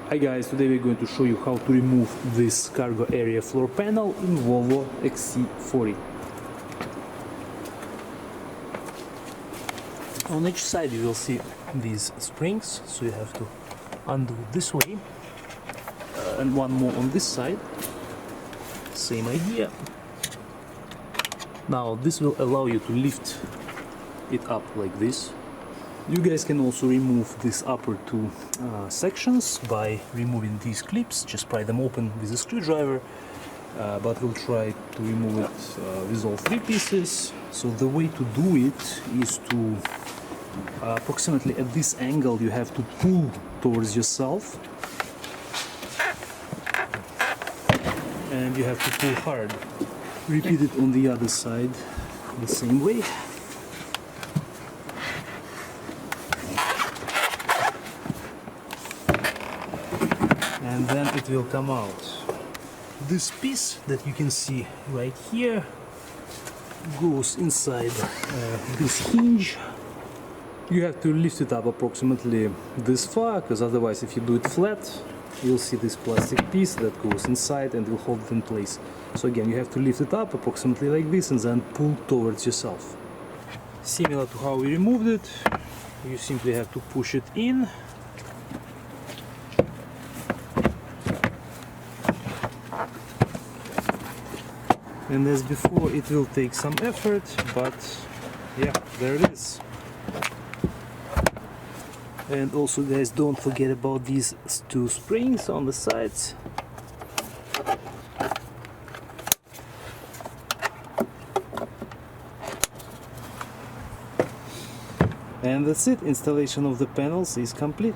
Hi guys, today we're going to show you how to remove this cargo area floor panel in Volvo XC40. On each side you will see these springs, so you have to undo it this way, and one more on this side, same idea. Now this will allow you to lift it up like this. You guys can also remove these upper two sections by removing these clips. Just pry them open with a screwdriver, but we'll try to remove it with all three pieces. So the way to do it is to approximately at this angle you have to pull towards yourself, and you have to pull hard. Repeat it on the other side the same way. And then it will come out. This piece that you can see right here goes inside this hinge. You have to lift it up approximately this far, because otherwise if you do it flat you'll see this plastic piece that goes inside and will hold it in place. So again, you have to lift it up approximately like this and then pull towards yourself. Similar to how we removed it, you simply have to push it in. And as before, it will take some effort, but yeah, there it is. And also guys, don't forget about these two springs on the sides. And that's it, installation of the panels is complete.